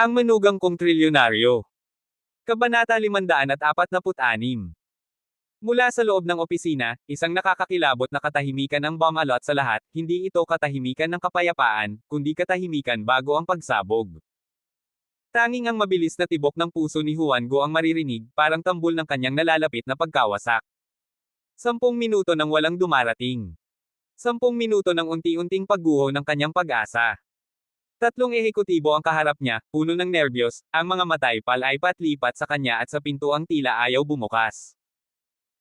Ang manugang kong trilyonaryo. Kabanata 546. Mula sa loob ng opisina, isang nakakakilabot na katahimikan ang bumalot sa lahat, hindi ito katahimikan ng kapayapaan, kundi katahimikan bago ang pagsabog. Tanging ang mabilis na tibok ng puso ni Juan Go ang maririnig, parang tambol ng kanyang nalalapit na pagkawasak. 10 minuto nang walang dumarating. 10 minuto ng unti-unting pagguho ng kanyang pag-asa. 3 ehekutibo ang kaharap niya, puno ng nerbiyos, ang mga matay palaipat-lipat sa kanya at sa pintuang tila ayaw bumukas.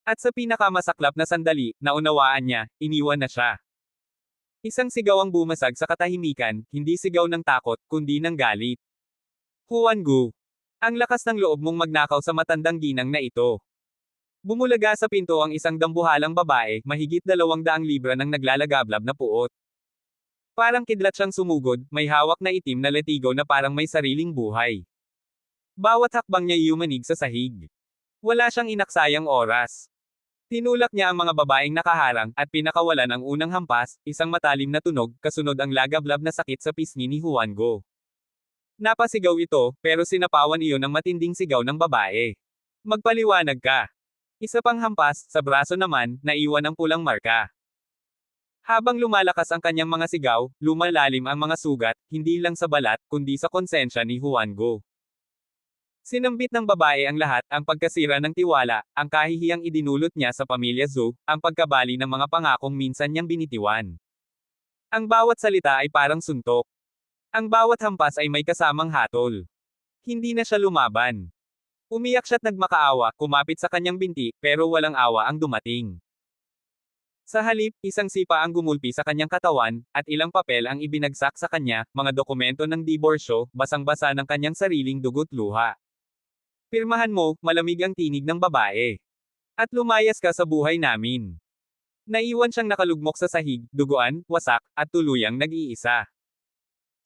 At sa pinakamasaklap na sandali, naunawaan niya, iniwan na siya. Isang sigaw ang bumasag sa katahimikan, hindi sigaw ng takot, kundi ng galit. Juan Gu. Ang lakas ng loob mong magnakaw sa matandang ginang na ito. Bumulaga sa pinto ang isang dambuhalang babae, mahigit 200 libra ng naglalagablab na puot. Parang kidlat siyang sumugod, may hawak na itim na letigo na parang may sariling buhay. Bawat hakbang niya yumanig sa sahig. Wala siyang inaksayang oras. Tinulak niya ang mga babaeng nakaharang, at pinakawalan ang unang hampas, isang matalim na tunog, kasunod ang lagablab na sakit sa pisngi ni Juan Go. Napasigaw ito, pero sinapawan iyon ng matinding sigaw ng babae. Magpaliwanag ka. Isa pang hampas, sa braso naman, naiwan ang pulang marka. Habang lumalakas ang kanyang mga sigaw, lumalalim ang mga sugat, hindi lang sa balat, kundi sa konsensya ni Juan Go. Sinambit ng babae ang lahat, ang pagkasira ng tiwala, ang kahihiyang idinulot niya sa pamilya Zhou, ang pagkabali ng mga pangakong minsan niyang binitiwan. Ang bawat salita ay parang suntok. Ang bawat hampas ay may kasamang hatol. Hindi na siya lumaban. Umiyak siya't nagmakaawa, kumapit sa kanyang binti, pero walang awa ang dumating. Sa halip, isang sipa ang gumulpi sa kanyang katawan, at ilang papel ang ibinagsak sa kanya, mga dokumento ng diborsyo, basang-basa ng kanyang sariling dugo't luha. Pirmahan mo, malamig ang tinig ng babae. At lumayas ka sa buhay namin. Naiwan siyang nakalugmok sa sahig, duguan, wasak, at tuluyang nag-iisa.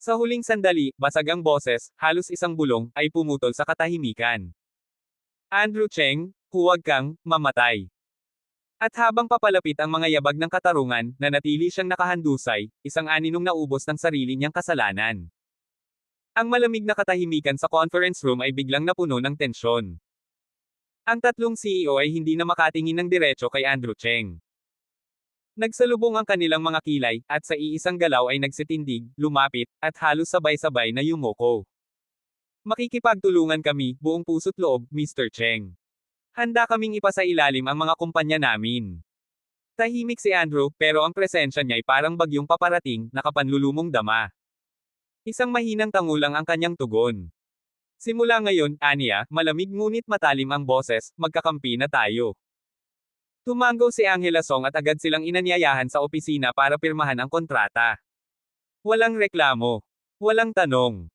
Sa huling sandali, basag ang boses, halos isang bulong, ay pumutol sa katahimikan. Andrew Cheng, huwag kang mamatay. At habang papalapit ang mga yabag ng katarungan, nanatili siyang nakahandusay, isang aninong naubos ng sarili niyang kasalanan. Ang malamig na katahimikan sa conference room ay biglang napuno ng tensyon. Ang tatlong CEO ay hindi na makatingin ng diretso kay Andrew Cheng. Nagsalubong ang kanilang mga kilay, at sa iisang galaw ay nagsitindig, lumapit, at halos sabay-sabay na yumuko. Makikipagtulungan kami, buong puso't loob, Mr. Cheng. Handa kaming ipasailalim ang mga kumpanya namin. Tahimik si Andrew, pero ang presensya niya ay parang bagyong paparating, nakapanlulumong dama. Isang mahinang tangulang ang kanyang tugon. Simula ngayon, aniya, malamig ngunit matalim ang boses, magkakampi na tayo. Tumango si Angela Song at agad silang inanyayahan sa opisina para pirmahan ang kontrata. Walang reklamo. Walang tanong.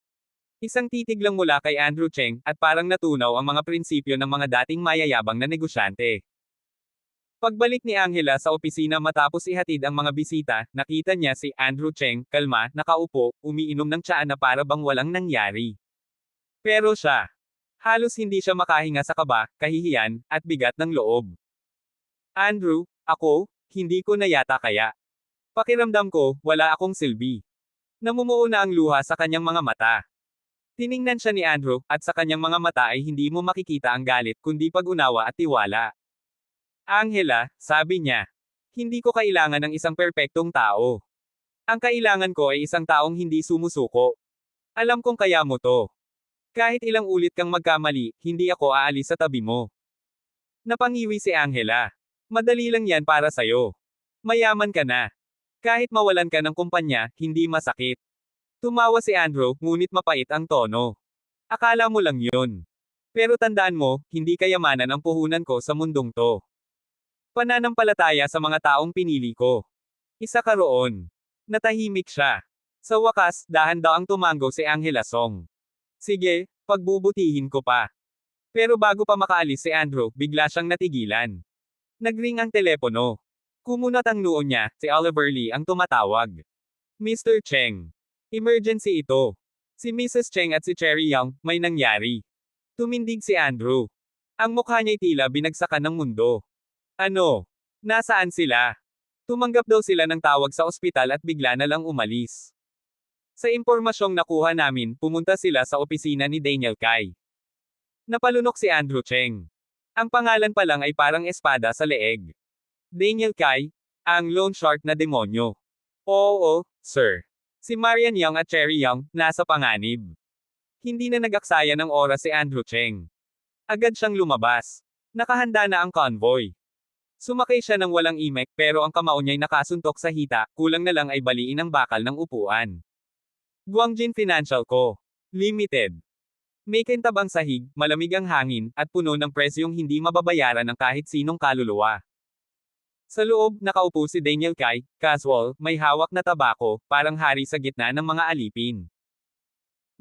Isang titig lang mula kay Andrew Cheng, at parang natunaw ang mga prinsipyo ng mga dating mayayabang na negosyante. Pagbalik ni Angela sa opisina matapos ihatid ang mga bisita, nakita niya si Andrew Cheng, kalma, nakaupo, umiinom ng tsaa na para bang walang nangyari. Pero siya, halos hindi siya makahinga sa kaba, kahihiyan, at bigat ng loob. Andrew, ako, hindi ko na yata kaya. Pakiramdam ko, wala akong silbi. Namumuo na ang luha sa kanyang mga mata. Tiningnan siya ni Andrew, at sa kanyang mga mata ay hindi mo makikita ang galit kundi pag-unawa at tiwala. Angela, sabi niya, hindi ko kailangan ng isang perpektong tao. Ang kailangan ko ay isang taong hindi sumusuko. Alam kong kaya mo to. Kahit ilang ulit kang magkamali, hindi ako aalis sa tabi mo. Napangiwi si Angela. Madali lang yan para sa'yo. Mayaman ka na. Kahit mawalan ka ng kumpanya, hindi masakit. Tumawa si Andrew, ngunit mapait ang tono. Akala mo lang yun. Pero tandaan mo, hindi kayamanan ang puhunan ko sa mundong to. Pananampalataya sa mga taong pinili ko. Isa ka roon. Natahimik siya. Sa wakas, dahan-daang tumango si Angela Song. Sige, pagbubutihin ko pa. Pero bago pa makaalis si Andrew, bigla siyang natigilan. Nagring ang telepono. Kumunat ang noo niya, si Oliver Lee ang tumatawag. Mr. Cheng. Emergency ito. Si Mrs. Cheng at si Cherry Young, may nangyari. Tumindig si Andrew. Ang mukha niya'y tila binagsakan ng mundo. Ano? Nasaan sila? Tumanggap daw sila ng tawag sa ospital at bigla na lang umalis. Sa impormasyong nakuha namin, pumunta sila sa opisina ni Daniel Kai. Napalunok si Andrew Cheng. Ang pangalan pa lang ay parang espada sa leeg. Daniel Kai, ang loan shark na demonyo. Oo, sir. Si Marian Young at Cherry Young, nasa panganib. Hindi na nag-aksaya ng oras si Andrew Cheng. Agad siyang lumabas. Nakahanda na ang convoy. Sumakay siya ng walang imek pero ang kamao niya'y nakasuntok sa hita, kulang na lang ay baliin ang bakal ng upuan. Guangjin Financial Co. Limited. May kintab ang sahig, malamig ang hangin, at puno ng presyong hindi mababayaran ng kahit sinong kaluluwa. Sa loob, nakaupo si Daniel Kai, casual, may hawak na tabako, parang hari sa gitna ng mga alipin.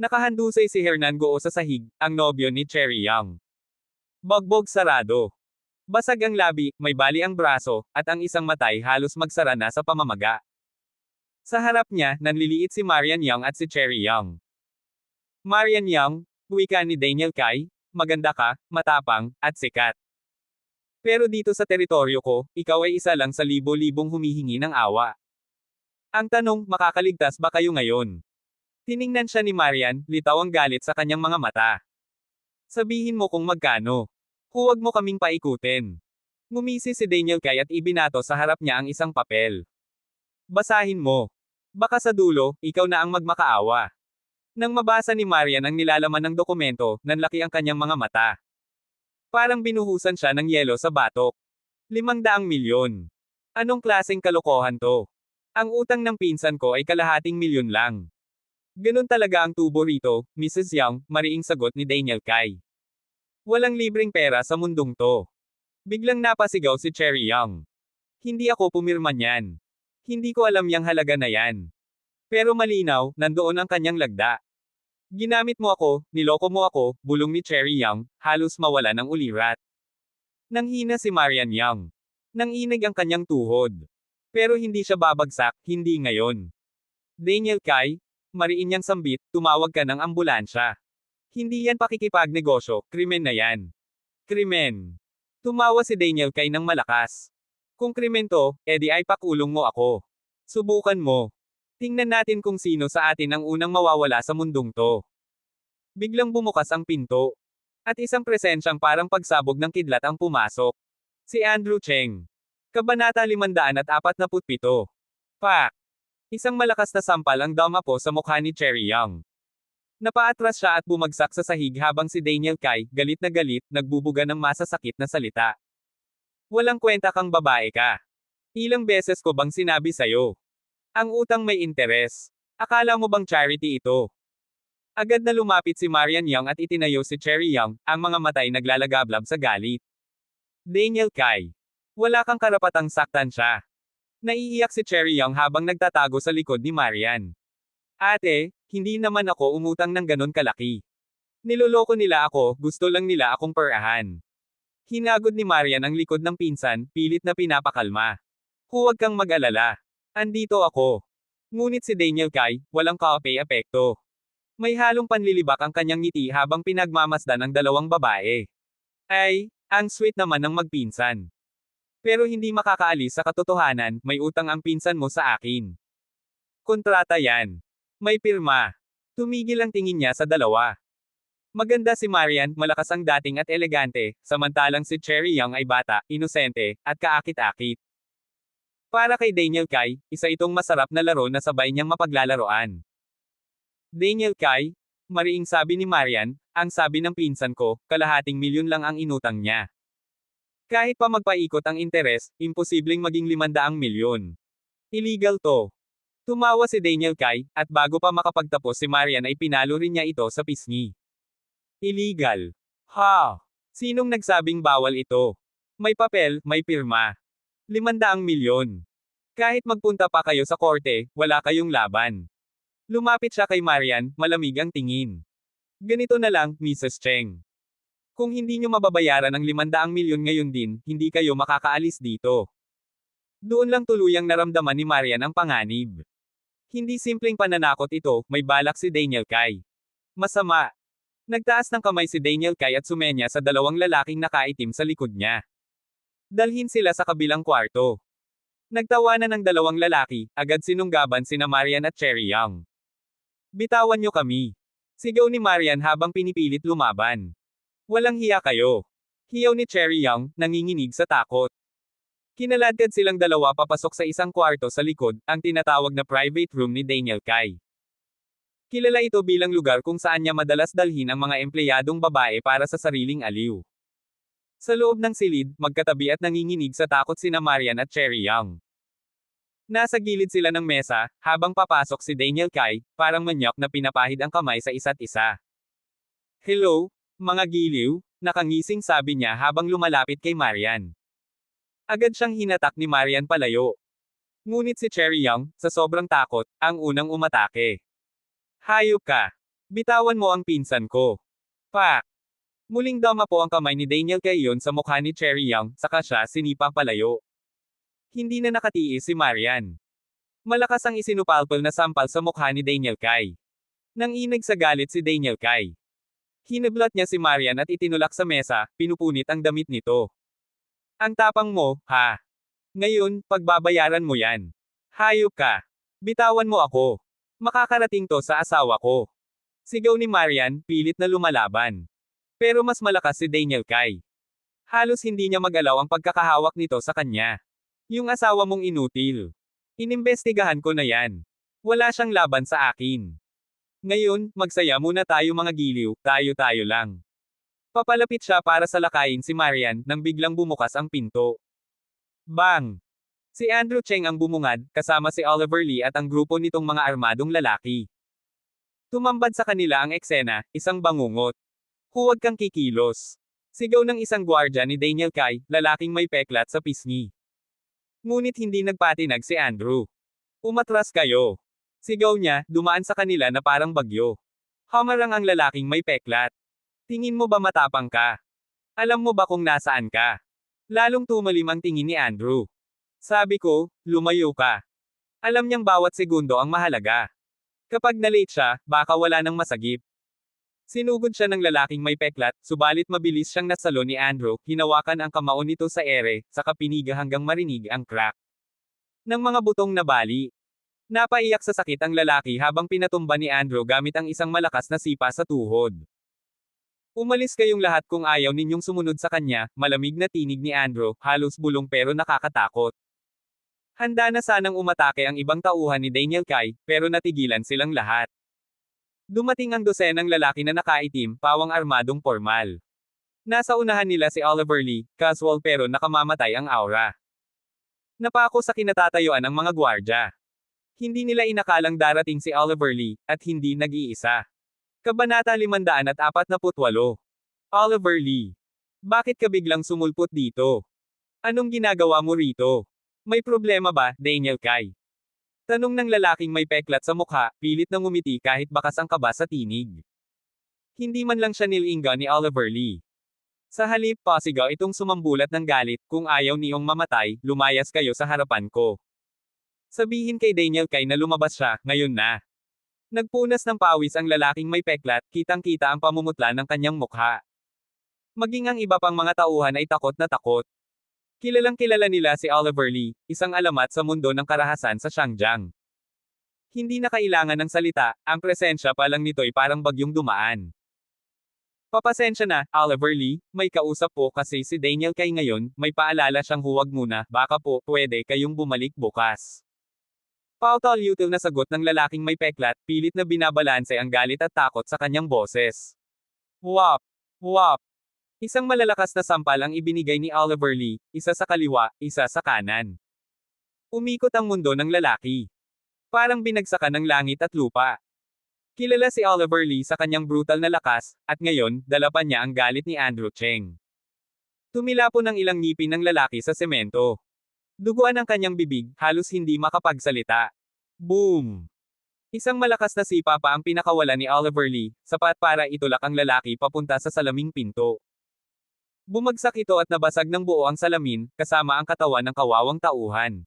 Nakahandusay si Hernan Goo sa sahig, ang nobyo ni Cherry Young. Bagbog sarado. Basag ang labi, may bali ang braso, at ang isang matay halos magsara na sa pamamaga. Sa harap niya, nanliliit si Marian Young at si Cherry Young. Marian Young, wika ni Daniel Kai, maganda ka, matapang, at sikat. Pero dito sa teritoryo ko, ikaw ay isa lang sa libo-libong humihingi ng awa. Ang tanong, makakaligtas ba kayo ngayon? Tiningnan siya ni Marian, litaw ang galit sa kanyang mga mata. Sabihin mo kung magkano. Huwag mo kaming paikutin. Ngumisi si Daniel Kai at ibinato sa harap niya ang isang papel. Basahin mo. Baka sa dulo, ikaw na ang magmakaawa. Nang mabasa ni Marian ang nilalaman ng dokumento, nanlaki ang kanyang mga mata. Parang binuhusan siya ng yelo sa batok. 500 milyon. Anong klaseng kalokohan to? Ang utang ng pinsan ko ay kalahating milyon lang. Ganun talaga ang tubo rito, Mrs. Young, mariing sagot ni Daniel Kai. Walang libreng pera sa mundong to. Biglang napasigaw si Cherry Young. Hindi ako pumirma niyan. Hindi ko alam yang halaga na yan. Pero malinaw, nandoon ang kanyang lagda. Ginamit mo ako, niloko mo ako, bulong ni Cherry Young, halos mawala ng ulirat. Nanghina si Marian Young. Nanginig ang kanyang tuhod. Pero hindi siya babagsak, hindi ngayon. Daniel Kai, mariin niyang sambit, tumawag ka ng ambulansya. Hindi yan pakikipagnegosyo, krimen na yan. Krimen. Tumawa si Daniel Kai ng malakas. Kung krimen to, edi ay pakulong mo ako. Subukan mo. Tingnan natin kung sino sa atin ang unang mawawala sa mundong to. Biglang bumukas ang pinto. At isang presensyang parang pagsabog ng kidlat ang pumasok. Si Andrew Cheng. Kabanata 547. Pak! Isang malakas na sampal ang damapo sa mukha ni Cherry Young. Napaatras siya at bumagsak sa sahig habang si Daniel Kai, galit na galit, nagbubuga ng masasakit na salita. Walang kwenta kang babae ka. Ilang beses ko bang sinabi sa'yo? Ang utang may interes. Akala mo bang charity ito? Agad na lumapit si Marian Young at itinayo si Cherry Young, ang mga matay naglalagablab sa galit. Daniel Kai. Wala kang karapatang saktan siya. Naiiyak si Cherry Young habang nagtatago sa likod ni Marian. Ate, hindi naman ako umutang ng ganon kalaki. Niloloko nila ako, gusto lang nila akong perahan. Hinagod ni Marian ang likod ng pinsan, pilit na pinapakalma. Huwag kang mag-alala. Andito ako. Ngunit si Daniel Kai, walang kaapay-apekto. May halong panlilibak ang kanyang ngiti habang pinagmamasdan ang dalawang babae. Ay, ang sweet naman ng magpinsan. Pero hindi makakaalis sa katotohanan, may utang ang pinsan mo sa akin. Kontrata yan. May pirma. Tumigil ang tingin niya sa dalawa. Maganda si Marian, malakas ang dating at elegante, samantalang si Cherry Young ay bata, inosente, at kaakit-akit. Para kay Daniel Kai, isa itong masarap na laro na sabay niyang mapaglalaroan. Daniel Kai, mariing sabi ni Marian, ang sabi ng pinsan ko, kalahating milyon lang ang inutang niya. Kahit pa magpaikot ang interes, imposibleng maging 500 milyon. Illegal to. Tumawa si Daniel Kai, at bago pa makapagtapos si Marian ay pinalo rin niya ito sa pisngi. Illegal. Ha! Sinong nagsabing bawal ito? May papel, may pirma. 500 milyon. Kahit magpunta pa kayo sa korte, wala kayong laban. Lumapit siya kay Marian, malamig ang tingin. Ganito na lang, Mrs. Cheng. Kung hindi nyo mababayaran ang 500 milyon ngayon din, hindi kayo makakaalis dito. Doon lang tuluyang naramdaman ni Marian ang panganib. Hindi simpleng pananakot ito, may balak si Daniel Kai. Masama. Nagtaas ng kamay si Daniel Kai at sumenya sa dalawang lalaking nakaitim sa likod niya. Dalhin sila sa kabilang kwarto. Nagtawanan ng dalawang lalaki, agad sinunggaban sina Marian at Cherry Young. Bitawan niyo kami. Sigaw ni Marian habang pinipilit lumaban. Walang hiya kayo. Hiyaw ni Cherry Young, nanginginig sa takot. Kinaladkad silang dalawa papasok sa isang kwarto sa likod, ang tinatawag na private room ni Daniel Kai. Kilala ito bilang lugar kung saan niya madalas dalhin ang mga empleyadong babae para sa sariling aliw. Sa loob ng silid, magkatabi at nanginginig sa takot sina Marian at Cherry Young. Nasa gilid sila ng mesa, habang papasok si Daniel Kai, parang manyak na pinapahid ang kamay sa isa't isa. Hello, mga giliw, nakangising sabi niya habang lumalapit kay Marian. Agad siyang hinatak ni Marian palayo. Ngunit si Cherry Young, sa sobrang takot, ang unang umatake. Hayop ka! Bitawan mo ang pinsan ko. Pak! Muling dama po ang kamay ni Daniel Kai yon sa mukha ni Cherry Young, saka siya sinipa palayo. Hindi na nakatiis si Marian. Malakas ang isinupalpal na sampal sa mukha ni Daniel Kai. Nanginig sa galit si Daniel Kai. Hinablat niya si Marian at itinulak sa mesa, pinupunit ang damit nito. Ang tapang mo, ha? Ngayon, pagbabayaran mo yan. Hayop ka. Bitawan mo ako. Makakarating to sa asawa ko. Sigaw ni Marian, pilit na lumalaban. Pero mas malakas si Daniel Kai. Halos hindi niya magalaw ang pagkakahawak nito sa kanya. Yung asawa mong inutil. Inimbestigahan ko na yan. Wala siyang laban sa akin. Ngayon, magsaya muna tayo mga giliw, tayo-tayo lang. Papalapit siya para salakayin si Marian, nang biglang bumukas ang pinto. Bang! Si Andrew Cheng ang bumungad, kasama si Oliver Lee at ang grupo nitong mga armadong lalaki. Tumambad sa kanila ang eksena, isang bangungot. Huwag kang kikilos. Sigaw ng isang gwardya ni Daniel Kai, lalaking may peklat sa pisngi. Ngunit hindi nagpatinag si Andrew. Umatras kayo. Sigaw niya, dumaan sa kanila na parang bagyo. Hamarang ang lalaking may peklat. Tingin mo ba matapang ka? Alam mo ba kung nasaan ka? Lalong tumalim ang tingin ni Andrew. Sabi ko, lumayo ka. Alam niyang bawat segundo ang mahalaga. Kapag na-late siya, baka wala nang masagip. Sinugod siya ng lalaking may peklat, subalit mabilis siyang nasalo ni Andrew, hinawakan ang kamao nito sa ere, saka piniga hanggang marinig ang crack ng mga butong na bali. Napaiyak sa sakit ang lalaki habang pinatumba ni Andrew gamit ang isang malakas na sipa sa tuhod. Umalis kayong lahat kung ayaw ninyong sumunod sa kanya, malamig na tinig ni Andrew, halos bulong pero nakakatakot. Handa na sanang umatake ang ibang tauhan ni Daniel Kai, pero natigilan silang lahat. Dumating ang dosenang lalaki na nakaitim, pawang armadong pormal. Nasa unahan nila si Oliver Lee, casual pero nakamamatay ang aura. Napako sa kinatatayuan ng mga gwardya. Hindi nila inakalang darating si Oliver Lee, at hindi nag-iisa. Kabanata 548. Oliver Lee. Bakit ka biglang sumulpot dito? Anong ginagawa mo rito? May problema ba, Daniel Kai? Tanong ng lalaking may peklat sa mukha, pilit na ngumiti kahit bakas ang kaba sa tinig. Hindi man lang siya nilinga ni Oliver Lee. Sa halip, pasigaw itong sumambulat ng galit, kung ayaw niyong mamatay, lumayas kayo sa harapan ko. Sabihin kay Daniel Kai na lumabas siya, ngayon na. Nagpunas ng pawis ang lalaking may peklat, kitang-kita ang pamumutla ng kanyang mukha. Maging ang iba pang mga tauhan ay takot na takot. Kilalang kilala nila si Oliver Lee, isang alamat sa mundo ng karahasan sa Xiangjiang. Hindi na kailangan ng salita, ang presensya pa lang nito'y parang bagyong dumaan. Papasensya na, Oliver Lee, may kausap po kasi si Daniel Kai ngayon, may paalala siyang huwag muna, baka po, pwede kayong bumalik bukas. Pautal-util na sagot ng lalaking may peklat, pilit na binabalanse ang galit at takot sa kanyang boses. Wap! Wap! Isang malalakas na sampal ang ibinigay ni Oliver Lee, isa sa kaliwa, isa sa kanan. Umikot ang mundo ng lalaki. Parang binagsakan ng langit at lupa. Kilala si Oliver Lee sa kanyang brutal na lakas, at ngayon, dala pa niya ang galit ni Andrew Cheng. Tumilapon ang ilang ngipin ng lalaki sa semento. Duguan ang kanyang bibig, halos hindi makapagsalita. Boom! Isang malakas na sipa pa ang pinakawala ni Oliver Lee, sapat para itulak ang lalaki papunta sa salaming pinto. Bumagsak ito at nabasag ng buo ang salamin, kasama ang katawan ng kawawang tauhan.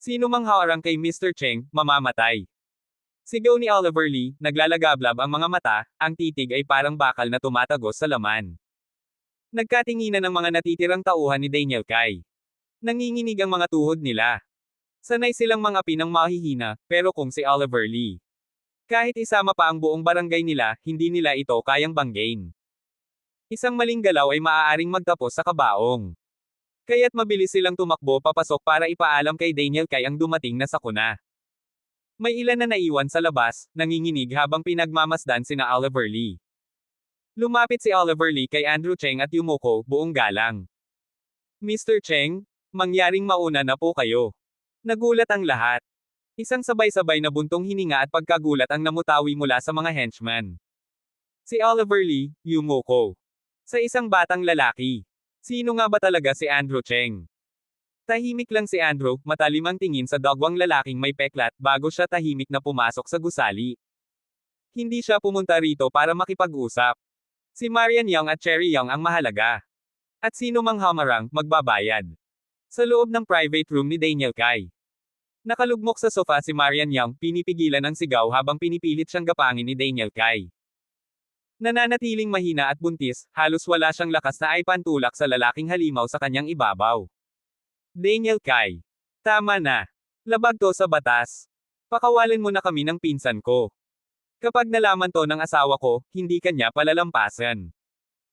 Sino mang haarang kay Mr. Cheng, mamamatay. Sigaw ni Oliver Lee, naglalagablab ang mga mata, ang titig ay parang bakal na tumatagos sa laman. Nagkatinginan ng mga natitirang tauhan ni Daniel Kai. Nanginginig ang mga tuhod nila. Sanay silang mangapi ng mahihina, pero kung si Oliver Lee. Kahit isama pa ang buong barangay nila, hindi nila ito kayang banggain. Isang maling galaw ay maaaring magtapos sa kabaong. Kaya't mabilis silang tumakbo papasok para ipaalam kay Daniel Kai ang dumating na sakuna. May ilan na naiwan sa labas, nanginginig habang pinagmamasdan sina Oliver Lee. Lumapit si Oliver Lee kay Andrew Cheng at yumuko, buong galang. Mr. Cheng, mangyaring mauna na po kayo. Nagulat ang lahat. Isang sabay-sabay na buntong hininga at pagkagulat ang namutawi mula sa mga henchman. Si Oliver Lee, yumuko. Sa isang batang lalaki. Sino nga ba talaga si Andrew Cheng? Tahimik lang si Andrew, matalim ang tingin sa dagwang lalaking may peklat bago siya tahimik na pumasok sa gusali. Hindi siya pumunta rito para makipag-usap. Si Marian Young at Cherry Young ang mahalaga. At sino mang hamarang, magbabayad. Sa loob ng private room ni Daniel Kai. Nakalugmok sa sofa si Marian Young, pinipigilan ang sigaw habang pinipilit siyang gapangin ni Daniel Kai. Nananatiling mahina at buntis, halos wala siyang lakas na aipantulak sa lalaking halimaw sa kanyang ibabaw. Daniel Kai. Tama na. Labag to sa batas. Pakawalan mo na kami ng pinsan ko. Kapag nalaman to ng asawa ko, hindi kanya palalampasan.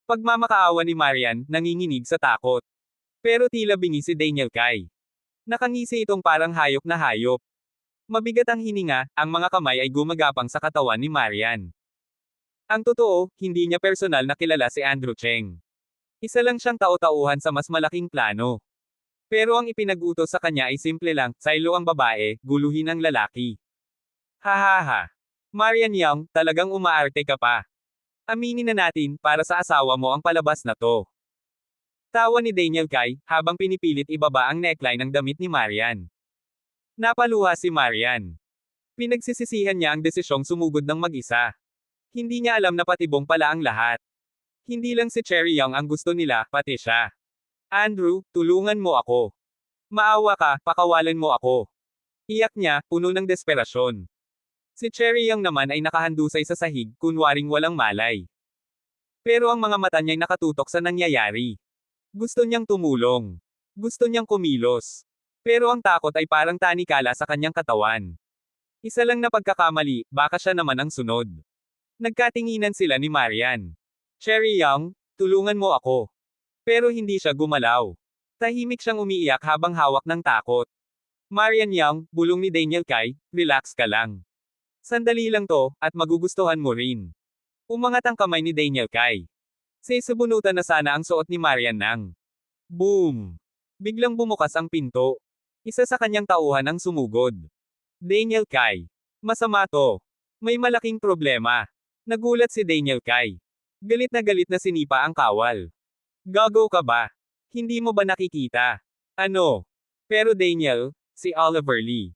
Pagmamakaawa ni Marian, nanginginig sa takot. Pero tila bingi si Daniel Kai. Nakangisi itong parang hayop na hayop. Mabigat ang hininga, ang mga kamay ay gumagapang sa katawan ni Marian. Ang totoo, hindi niya personal na kilala si Andrew Cheng. Isa lang siyang tao-tauhan sa mas malaking plano. Pero ang ipinag-utos sa kanya ay simple lang, silo ang babae, guluhin ang lalaki. Hahaha. Marian Young, talagang umaarte ka pa. Aminin na natin, para sa asawa mo ang palabas na to. Tawa ni Daniel Kai, habang pinipilit ibaba ang neckline ng damit ni Marian. Napaluha si Marian. Pinagsisisihan niya ang desisyong sumugod ng mag-isa. Hindi niya alam na patibong pala ang lahat. Hindi lang si Cherry Young ang gusto nila, pati siya. Andrew, tulungan mo ako. Maawa ka, pakawalan mo ako. Iyak niya, puno ng desperasyon. Si Cherry Young naman ay nakahandusay sa sahig, kunwaring walang malay. Pero ang mga mata niya'y nakatutok sa nangyayari. Gusto niyang tumulong. Gusto niyang kumilos. Pero ang takot ay parang tanikala sa kanyang katawan. Isa lang na pagkakamali, baka siya naman ang sunod. Nagkatinginan sila ni Marian. Cherry Young, tulungan mo ako. Pero hindi siya gumalaw. Tahimik siyang umiiyak habang hawak ng takot. Marian Young, bulong ni Daniel Kai, relax ka lang. Sandali lang to, at magugustuhan mo rin. Umangat ang kamay ni Daniel Kai. Sasabunutan na sana ang suot ni Marian nang. Boom! Biglang bumukas ang pinto. Isa sa kanyang tauhan ang sumugod. Daniel Kai. Masama to. May malaking problema. Nagulat si Daniel Kai. Galit na sinipa ang kawal. Gago ka ba? Hindi mo ba nakikita? Ano? Pero Daniel, si Oliver Lee.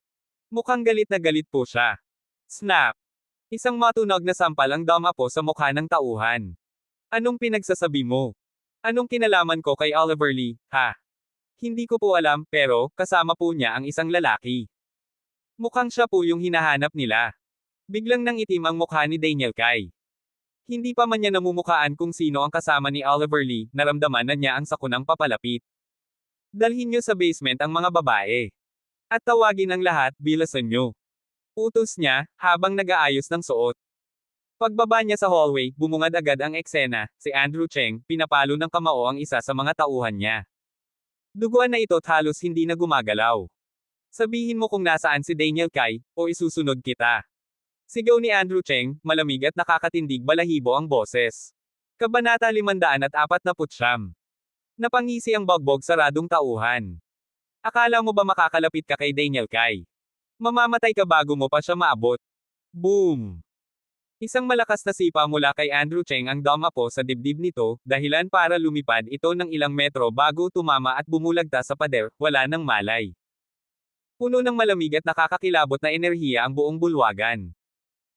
Mukhang galit na galit po siya. Snap! Isang matunog na sampal ang damapo sa mukha ng tauhan. Anong pinagsasabi mo? Anong kinalaman ko kay Oliver Lee, ha? Hindi ko po alam, pero, kasama po niya ang isang lalaki. Mukhang siya po yung hinahanap nila. Biglang nang itim ang mukha ni Daniel Kai. Hindi pa man niya namumukhaan kung sino ang kasama ni Oliver Lee, naramdaman na niya ang sakunang papalapit. Dalhin niyo sa basement ang mga babae. At tawagin ang lahat, bilasan niyo. Utos niya, habang nag-aayos ng suot. Pagbaba niya sa hallway, bumungad agad ang eksena, si Andrew Cheng, pinapalo ng kamao ang isa sa mga tauhan niya. Duguan na ito't halos hindi na gumagalaw. Sabihin mo kung nasaan si Daniel Kai, o isusunod kita. Sigaw ni Andrew Cheng, malamig at nakakatindig balahibo ang boses. Kabanata 549. Napangisi ang bagbog saradong tauhan. Akala mo ba makakalapit ka kay Daniel Kai? Mamamatay ka bago mo pa siya maabot. Boom! Isang malakas na sipa mula kay Andrew Cheng ang damapo sa dibdib nito, dahilan para lumipad ito ng ilang metro bago tumama at bumulagta sa pader, wala nang malay. Puno ng malamig at nakakakilabot na enerhiya ang buong bulwagan.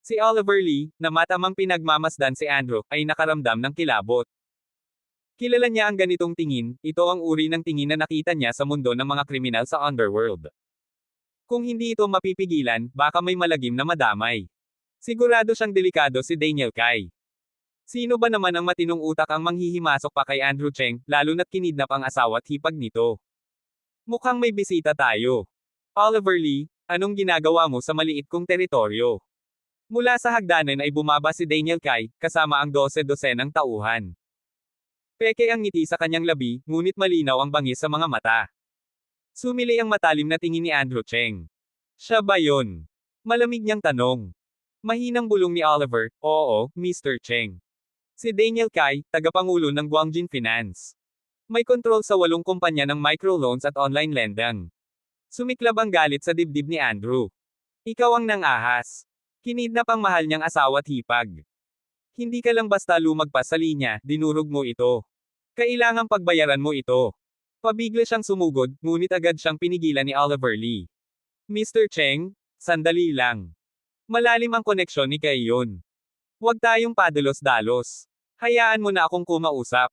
Si Oliver Lee, na matamang pinagmamasdan si Andrew, ay nakaramdam ng kilabot. Kilala niya ang ganitong tingin, ito ang uri ng tingin na nakita niya sa mundo ng mga kriminal sa underworld. Kung hindi ito mapipigilan, baka may malagim na madamay. Sigurado siyang delikado si Daniel Kai. Sino ba naman ang matinong utak ang manghihimasok pa kay Andrew Cheng, lalo na't kinidnap ang asawa at hipag nito? Mukhang may bisita tayo. Oliver Lee, anong ginagawa mo sa maliit kong teritoryo? Mula sa hagdanan ay bumaba si Daniel Kai, kasama ang 12-dosenang tauhan. Peke ang ngiti sa kanyang labi, ngunit malinaw ang bangis sa mga mata. Sumili ang matalim na tingin ni Andrew Cheng. Siya ba yun? Malamig niyang tanong. Mahinang bulong ni Oliver, oo, Mr. Cheng. Si Daniel Kai, tagapangulo ng Guangjin Finance. May kontrol sa 8 kumpanya ng microloans at online lending. Sumiklab ang galit sa dibdib ni Andrew. Ikaw ang nang-ahas. Kinidnap ang mahal niyang asawa at hipag. Hindi ka lang basta lumagpas sa linya, dinurog mo ito. Kailangang pagbayaran mo ito. Pabigla siyang sumugod, ngunit agad siyang pinigilan ni Oliver Lee. Mr. Cheng, sandali lang. Malalim ang koneksyon ni Kai yun. Huwag tayong padalos-dalos. Hayaan mo na akong kumausap.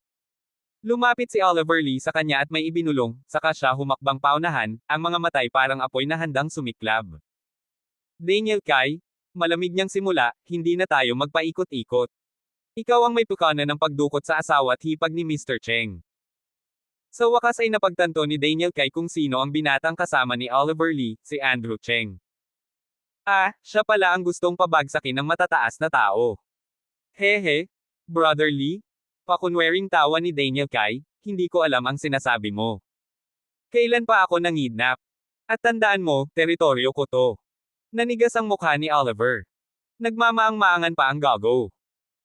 Lumapit si Oliver Lee sa kanya at may ibinulong, saka siya humakbang paunahan, ang mga matay parang apoy na handang sumiklab. Daniel Kai, malamig niyang simula, hindi na tayo magpaikot-ikot. Ikaw ang may pukana ng pagdukot sa asawa at hipag ni Mr. Cheng. Sa wakas ay napagtanto ni Daniel Kai kung sino ang binatang kasama ni Oliver Lee, si Andrew Cheng. Siya pala ang gustong pabagsakin ng matataas na tao. Hehe, Brother Lee? Pakunwering tawa ni Daniel Kai, hindi ko alam ang sinasabi mo. Kailan pa ako nangidnap? At tandaan mo, teritoryo ko to. Nanigas ang mukha ni Oliver. Nagmamaang-maangan pa ang gago.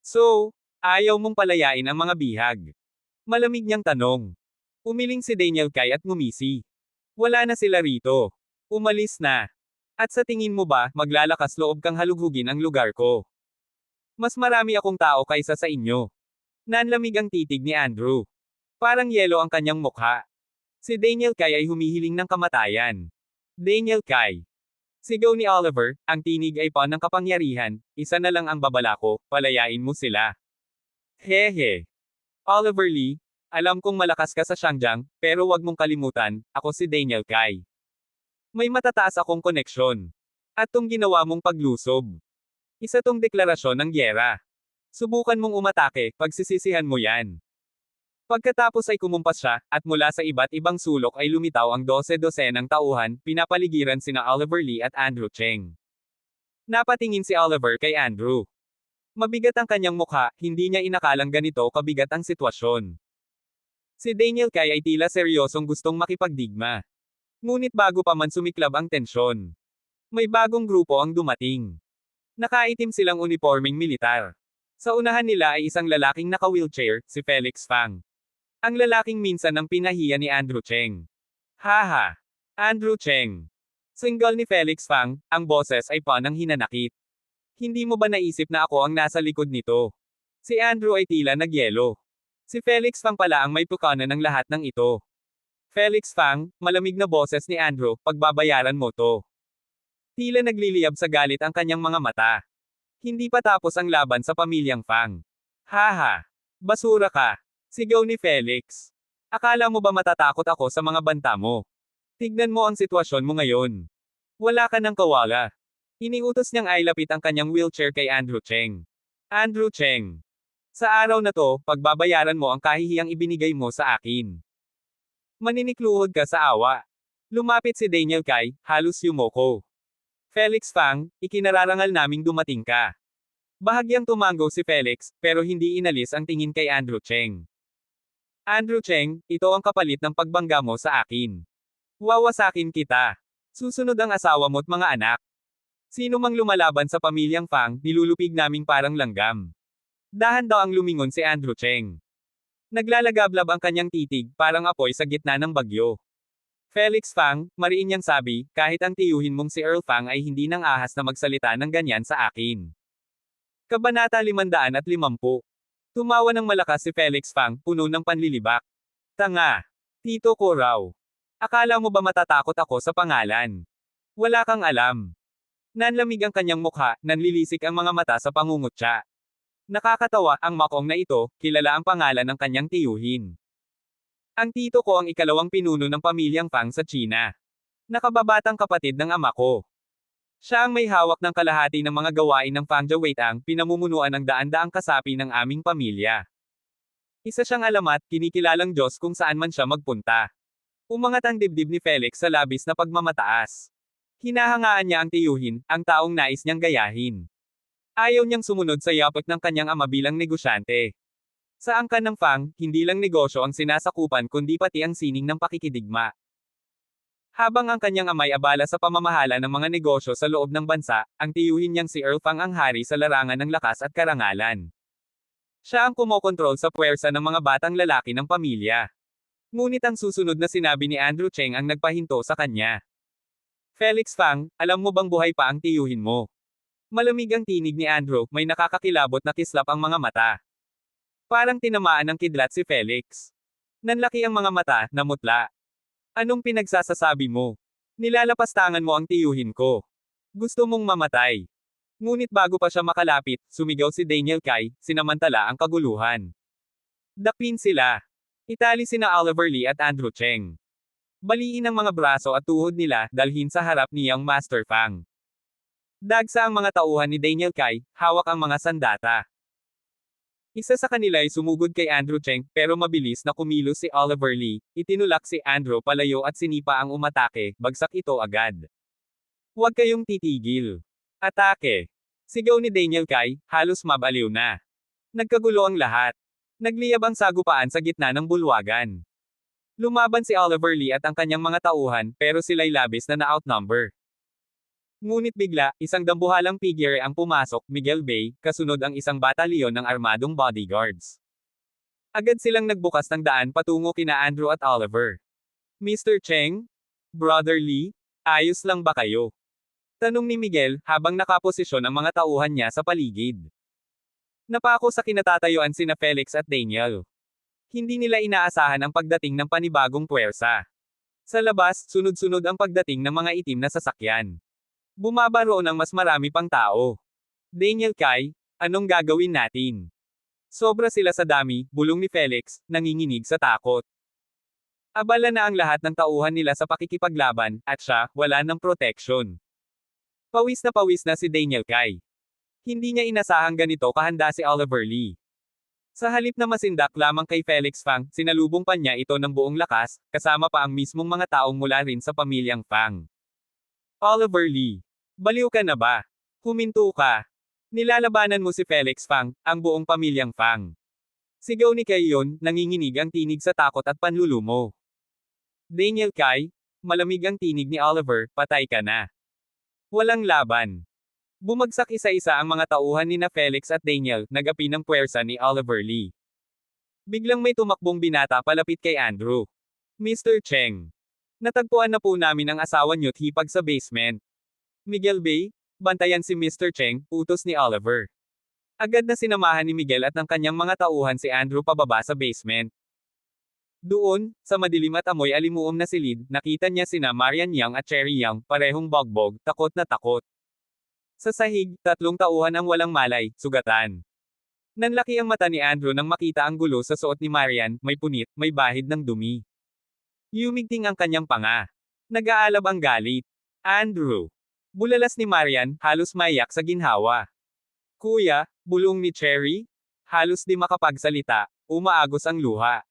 So, ayaw mong palayain ang mga bihag. Malamig niyang tanong. Umiling si Daniel Kai at ngumisi. Wala na sila rito. Umalis na. At sa tingin mo ba, maglalakas loob kang halughugin ang lugar ko? Mas marami akong tao kaysa sa inyo. Nanlamig ang titig ni Andrew. Parang yelo ang kanyang mukha. Si Daniel Kai ay humihiling ng kamatayan. Daniel Kai. Sigaw ni Oliver, ang tinig ay pa ng kapangyarihan, isa na lang ang babala ko, palayain mo sila. Hehe. Oliver Lee, alam kong malakas ka sa Xiangyang, pero wag mong kalimutan, ako si Daniel Kai. May matataas akong koneksyon. At tong ginawa mong paglusob. Isa tong deklarasyon ng gyera. Subukan mong umatake, pagsisisihan mo yan. Pagkatapos ay kumumpas siya, at mula sa iba't ibang sulok ay lumitaw ang 12-dosenang tauhan, pinapaligiran sina Oliver Lee at Andrew Cheng. Napatingin si Oliver kay Andrew. Mabigat ang kanyang mukha, hindi niya inakalang ganito kabigat ang sitwasyon. Si Daniel Kai ay tila seryosong gustong makipagdigma. Ngunit bago pa man sumiklab ang tensyon. May bagong grupo ang dumating. Nakaitim silang uniforming militar. Sa unahan nila ay isang lalaking naka-wheelchair, si Felix Fang. Ang lalaking minsan ang pinahiya ni Andrew Cheng. Haha! Andrew Cheng. Single ni Felix Fang, ang boses ay panang hinanakit. Hindi mo ba naisip na ako ang nasa likod nito? Si Andrew ay tila nagyelo. Si Felix Fang pala ang may pukana ng lahat ng ito. Felix Fang, malamig na boses ni Andrew, pagbabayaran mo to. Tila nagliliyab sa galit ang kanyang mga mata. Hindi pa tapos ang laban sa pamilyang Fang. Haha! Basura ka! Sigaw ni Felix. Akala mo ba matatakot ako sa mga banta mo? Tignan mo ang sitwasyon mo ngayon. Wala ka ng kawala. Iniutos niyang ailapit ang kanyang wheelchair kay Andrew Cheng. Andrew Cheng. Sa araw na to, pagbabayaran mo ang kahihiyang ibinigay mo sa akin. Maninikluhod ka sa awa. Lumapit si Daniel Kai, halos yumoko. Felix Fang, ikinararangal naming dumating ka. Bahagyang tumango si Felix, pero hindi inalis ang tingin kay Andrew Cheng. Andrew Cheng, ito ang kapalit ng pagbangga mo sa akin. Wawasakin kita. Susunod ang asawa mo't mga anak. Sino mang lumalaban sa pamilyang Fang, nilulupig naming parang langgam. Dahan daw ang lumingon si Andrew Cheng. Naglalagablab ang kanyang titig, parang apoy sa gitna ng bagyo. Felix Fang, mariin niyang sabi, kahit ang tiyuhin mong si Earl Fang ay hindi nang ahas na magsalita ng ganyan sa akin. Kabanata 550. Tumawa ng malakas si Felix Fang, puno ng panlilibak. Tanga. Tito ko raw. Akala mo ba matatakot ako sa pangalan? Wala kang alam. Nanlamig ang kanyang mukha, nanlilisik ang mga mata sa pangungutya. Nakakatawa, ang makong na ito, kilala ang pangalan ng kanyang tiyuhin. Ang tito ko ang ikalawang pinuno ng pamilyang Fang sa China. Nakababatang kapatid ng ama ko. Siya ang may hawak ng kalahati ng mga gawain ng Fangja Weitang, pinamumunuan ng daan-daang kasapi ng aming pamilya. Isa siyang alamat, kinikilalang Diyos kung saan man siya magpunta. Umangat ang dibdib ni Felix sa labis na pagmamataas. Hinahangaan niya ang tiyuhin, ang taong nais niyang gayahin. Ayaw niyang sumunod sa yapot ng kanyang ama bilang negosyante. Sa angkan ng Fang, hindi lang negosyo ang sinasakupan kundi pati ang sining ng pakikidigma. Habang ang kanyang amay abala sa pamamahala ng mga negosyo sa loob ng bansa, ang tiyuhin niyang si Earl Fang ang hari sa larangan ng lakas at karangalan. Siya ang kumokontrol sa puwersa ng mga batang lalaki ng pamilya. Ngunit ang susunod na sinabi ni Andrew Cheng ang nagpahinto sa kanya. Felix Fang, alam mo bang buhay pa ang tiyuhin mo? Malamig ang tinig ni Andrew, may nakakakilabot na kislap ang mga mata. Parang tinamaan ng kidlat si Felix. Nanlaki ang mga mata, namutla. Anong pinagsasasabi mo? Nilalapastangan mo ang tiyuhin ko. Gusto mong mamatay. Ngunit bago pa siya makalapit, sumigaw si Daniel Kai, sinamantala ang kaguluhan. Dakpin sila. Itali sina Oliver Lee at Andrew Cheng. Baliin ang mga braso at tuhod nila, dalhin sa harap ni Young Master Fang. Dagsa ang mga tauhan ni Daniel Kai, hawak ang mga sandata. Isa sa kanila ay sumugod kay Andrew Cheng, pero mabilis na kumilos si Oliver Lee, itinulak si Andrew palayo at sinipa ang umatake, bagsak ito agad. Huwag kayong titigil. Atake. Sigaw ni Daniel Kai, halos mabaliw na. Nagkagulo ang lahat. Nagliyab ang sagupaan sa gitna ng bulwagan. Lumaban si Oliver Lee at ang kanyang mga tauhan, pero sila'y labis na na-outnumber. Ngunit bigla, isang dambuhalang figure ang pumasok, Miguel Bay, kasunod ang isang batalyon ng armadong bodyguards. Agad silang nagbukas ng daan patungo kina Andrew at Oliver. Mr. Cheng? Brother Lee? Ayos lang ba kayo? Tanong ni Miguel, habang nakaposisyon ang mga tauhan niya sa paligid. Napako sa kinatatayuan sina Felix at Daniel. Hindi nila inaasahan ang pagdating ng panibagong puwersa. Sa labas, sunod-sunod ang pagdating ng mga itim na sasakyan. Bumaba roon ang mas marami pang tao. Daniel Kai, anong gagawin natin? Sobra sila sa dami, bulong ni Felix, nanginginig sa takot. Abala na ang lahat ng tauhan nila sa pakikipaglaban, at siya, wala ng proteksyon. Pawis na si Daniel Kai. Hindi niya inasahang ganito kahanda si Oliver Lee. Sa halip na masindak lamang kay Felix Fang, sinalubong pa niya ito ng buong lakas, kasama pa ang mismong mga taong mula rin sa pamilyang Fang. Oliver Lee. Baliw ka na ba? Huminto ka. Nilalabanan mo si Felix Fang, ang buong pamilyang Fang. Sigaw ni Kai yun, nanginginig ang tinig sa takot at panlulumo. Daniel Kai, malamig ang tinig ni Oliver, patay ka na. Walang laban. Bumagsak isa-isa ang mga tauhan ni na Felix at Daniel, nagapi ng puwersa ni Oliver Lee. Biglang may tumakbong binata palapit kay Andrew. Mr. Cheng. Natagpuan na po namin ang asawa niyo't hipag sa basement. Miguel Bay, bantayan si Mr. Cheng, utos ni Oliver. Agad na sinamahan ni Miguel at ng kanyang mga tauhan si Andrew pababa sa basement. Doon, sa madilim at amoy alimuom na silid, nakita niya sina Marian Yang at Cherry Yang, parehong bogbog, takot na takot. Sa sahig, 3 tauhan ang walang malay, sugatan. Nanlaki ang mata ni Andrew nang makita ang gulo sa suot ni Marian, may punit, may bahid ng dumi. Yumigting ang kanyang panga. Nag-aalab ang galit. Andrew. Bulalas ni Marian, halos maiyak sa ginhawa. Kuya, bulong ni Cherry? Halos di makapagsalita, umaagos ang luha.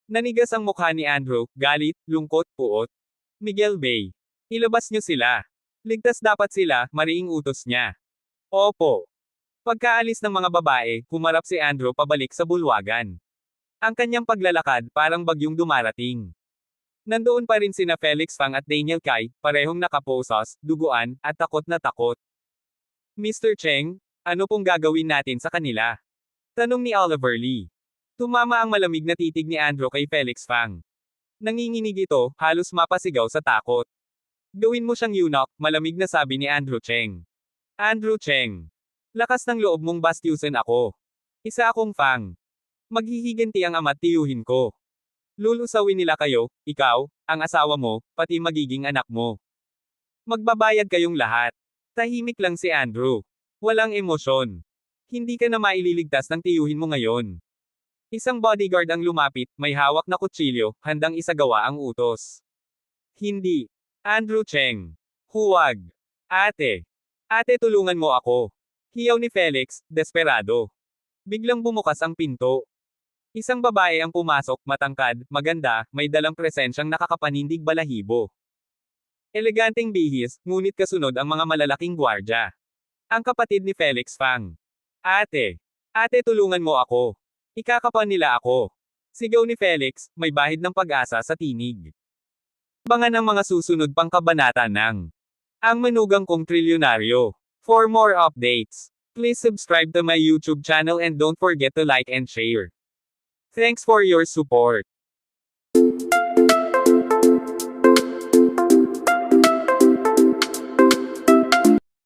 Nanigas ang mukha ni Andrew, galit, lungkot, puot. Miguel Bay. Ilabas niyo sila. Ligtas dapat sila, mariing utos niya. Opo. Pagkaalis ng mga babae, humarap si Andrew pabalik sa bulwagan. Ang kanyang paglalakad, parang bagyong dumarating. Nandoon pa rin sina Felix Fang at Daniel Kai, parehong nakaposas, duguan, at takot na takot. Mr. Cheng, ano pong gagawin natin sa kanila? Tanong ni Oliver Lee. Tumama ang malamig na titig ni Andrew kay Felix Fang. Nanginginig ito, halos mapasigaw sa takot. Gawin mo siyang eunuch, malamig na sabi ni Andrew Cheng. Andrew Cheng. Lakas ng loob mong bastyusin ako. Isa akong Fang. Maghihiganti ang ama't tiyuhin ko. Lulusawin nila kayo, ikaw, ang asawa mo, pati magiging anak mo. Magbabayad kayong lahat. Tahimik lang si Andrew. Walang emosyon. Hindi ka na maililigtas ng tiyuhin mo ngayon. Isang bodyguard ang lumapit, may hawak na kutsilyo, handang isagawa ang utos. Hindi. Andrew Cheng. Huwag. Ate. Ate, tulungan mo ako. Hiyaw ni Felix, desperado. Biglang bumukas ang pinto. Isang babae ang pumasok, matangkad, maganda, may dalang presensyang nakakapanindig balahibo. Eleganteng bihis, ngunit kasunod ang mga malalaking gwardya. Ang kapatid ni Felix Fang. Ate. Ate, tulungan mo ako. Ikakapan nila ako. Sigaw ni Felix, may bahid ng pag-asa sa tinig. Abangan ang mga susunod pang kabanata ng Ang Manugang Kong Trilyonaryo. For more updates, please subscribe to my YouTube channel and don't forget to like and share. Thanks for your support.